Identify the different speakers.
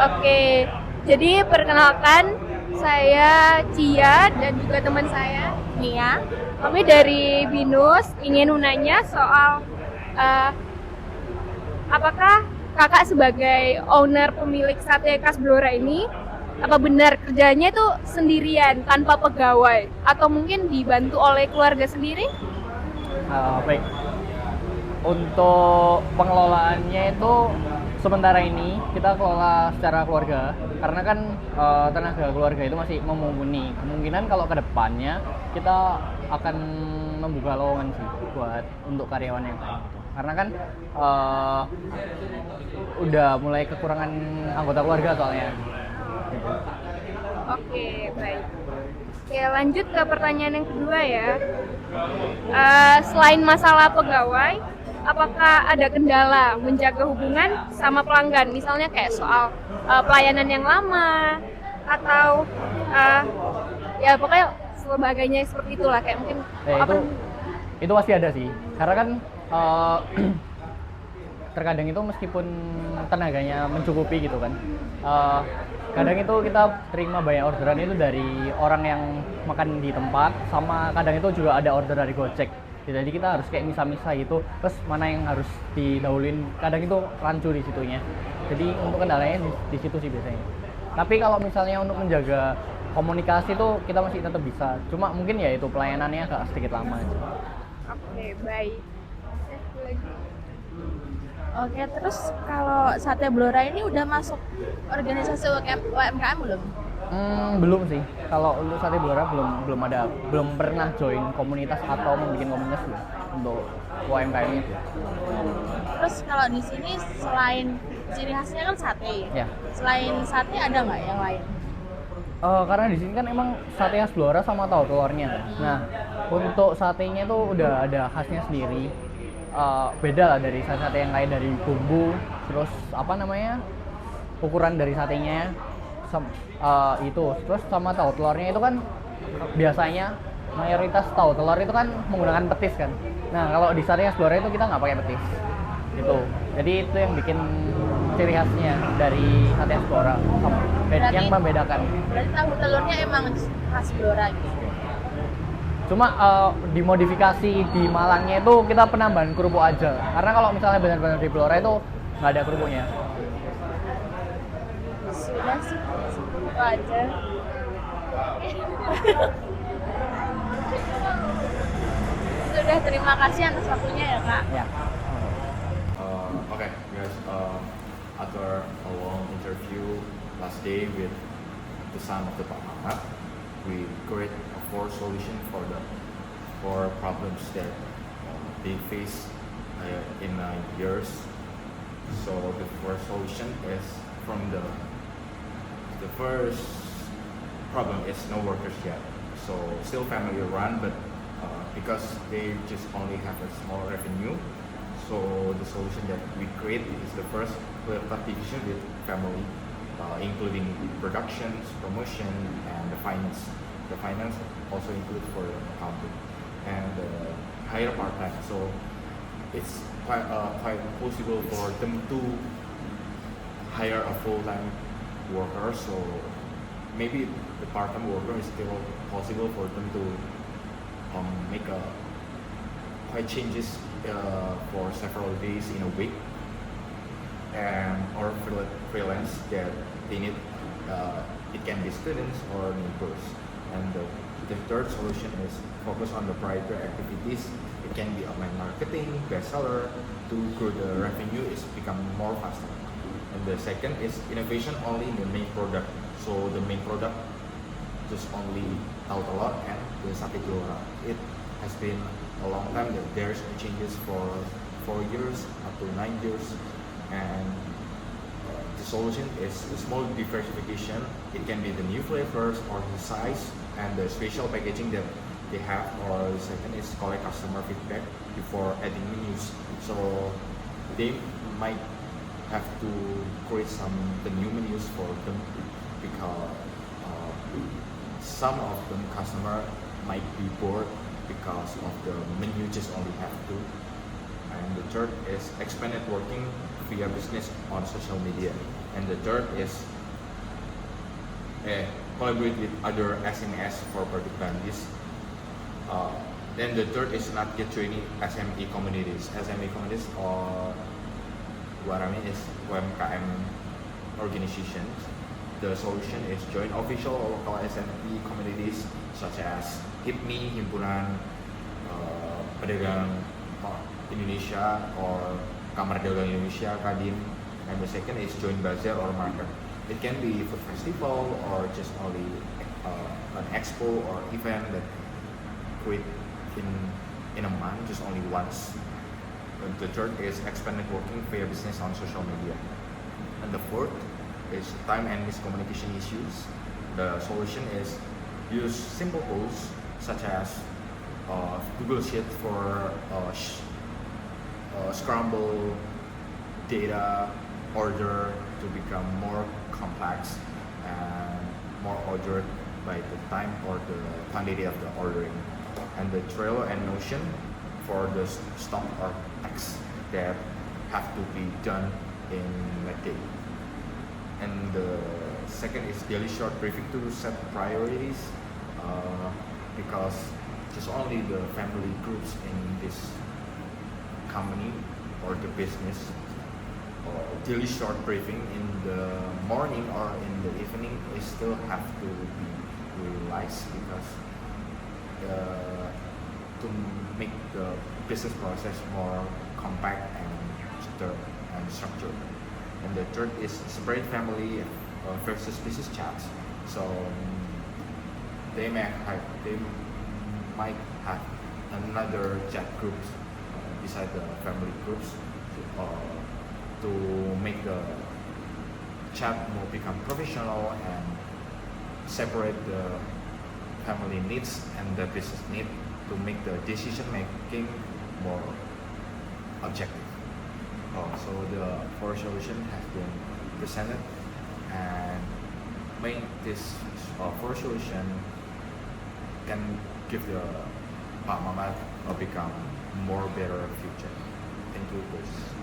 Speaker 1: Oke, jadi perkenalkan saya Cia dan juga teman saya Nia. Kami dari Binus ingin menanya soal eh, apakah kakak sebagai owner pemilik sate khas Blora ini apa benar kerjanya itu sendirian tanpa pegawai atau mungkin dibantu oleh keluarga sendiri?
Speaker 2: Baik, untuk pengelolaannya itu sementara ini kita kelola secara keluarga karena kan tenaga keluarga itu masih memumpuni. Kemungkinan kalau ke depannya kita akan membuka lowongan sih buat untuk karyawan yang lain gitu. Karena kan eh, udah mulai kekurangan anggota keluarga soalnya. Gitu.
Speaker 1: Oke, baik. Oke, lanjut ke pertanyaan yang kedua ya. Selain masalah pegawai, apakah ada kendala menjaga hubungan sama pelanggan? Misalnya kayak soal pelayanan yang lama atau uh, ya pokoknya sebagainya seperti itulah kayak mungkin apa?
Speaker 2: Itu pasti ada sih. Karena kan eh, terkadang itu meskipun tenaganya mencukupi gitu kan, kadang itu kita terima banyak orderan itu dari orang yang makan di tempat, sama kadang itu juga ada order dari Gojek. Jadi kita harus kayak misah-misah gitu, terus mana yang harus didahuluin, kadang itu rancu di situnya. Jadi untuk kendalanya di situ sih biasanya. Tapi kalau misalnya untuk menjaga komunikasi itu kita masih tetap bisa, cuma mungkin ya itu pelayanannya agak sedikit lama aja.
Speaker 1: Oke, baik. Lagi.
Speaker 3: Oke, terus kalau Sate Blora ini udah masuk organisasi UMKM belum?
Speaker 2: Belum sih. Kalau untuk Sate Blora belum pernah join komunitas atau membuat komunitas belum untuk UMKM itu.
Speaker 3: Terus kalau di sini selain ciri khasnya kan sate,
Speaker 2: Ya.
Speaker 3: selain sate ada nggak yang lain?
Speaker 2: Karena di sini kan emang sate khas Blora sama tahu telurnya kan. Nah, untuk satenya itu udah ada khasnya sendiri. Beda lah dari sate yang lain, dari bumbu, terus apa namanya, ukuran dari satenya, itu terus sama tahu telurnya itu kan biasanya mayoritas tahu telur itu kan menggunakan petis kan. Nah, kalau di sate khas Blora itu kita nggak pakai petis gitu. Jadi itu yang bikin ciri khasnya dari sate khas Blora, yang membedakan.
Speaker 3: Berarti tahu telurnya emang khas Blora gitu.
Speaker 2: Cuma dimodifikasi di Malangnya itu kita penambahan kerupuk aja. Karena kalau misalnya benar-benar di Blora itu nggak ada kerupuknya.
Speaker 3: Sudah sih, itu aja. Sudah, terima kasih atas waktunya ya Kak.
Speaker 2: Ya.
Speaker 4: Okay, guys. After a long interview last day with the son of the Pak Mamat, we create a solution for the four problems that they face in years. So the first solution is from the first problem is no workers yet. So still family run, but because they just only have a small revenue. So the solution that we create is the first clear cut division with family, including productions, promotion, and the finance. The finance also includes for accounting and hire part time. So it's quite possible for them to hire a full time worker. So maybe the part time worker is still possible for them to make a quite changes for several days in a week, and or freelance that they need. It can be students or neighbors. And the third solution is focus on the brighter activities. It can be online marketing, bestseller, to grow the revenue is become more faster. And the second is innovation only in the main product. So the main product just only tahu telur and the sate Blora. It has been a long time that there's changes for 4 years up to 9 years, and the solution is a small diversification. It can be the new flavors or the size and the special packaging that they have, or the second is collect customer feedback before adding menus. So they might have to create the new menus for them, because some of them customer might be bored because of the menu just only have two. And the third is expand networking via business on social media. And the third is collaborate with other SMEs for product bandits. Then the third is not get to any SME communities. SME communities, or what I mean is UMKM organizations. The solution is join official or local SME communities such as HIPMI, Himpunan Pedagang Indonesia, or Kamar Dagang Indonesia, Kadin. And the second is join bazaar or market. It can be food festival or just only an expo or event that create in a month, just only once. And the third is expand networking via business on social media. And the fourth is time and miscommunication issues. The solution is use simple tools such as Google Sheet for scramble data order to become more complex and more ordered by the time or the quantity of the ordering. And the Trello and Notion for the stock or tasks that have to be done in a day. And the second is daily short briefing to set priorities, because just only the family groups in this company or the business, or daily short briefing in the morning or in the evening is still have to be realized, because to make the business process more compact and structured. And the third is separate family versus business chats. So they might have another chat groups beside the family groups to make the chat more become professional and separate the family needs and the business need to make the decision making more objective. So the four solution has been presented, and make this four solution can give the Pak Mamat become more better future. Thank you, guys.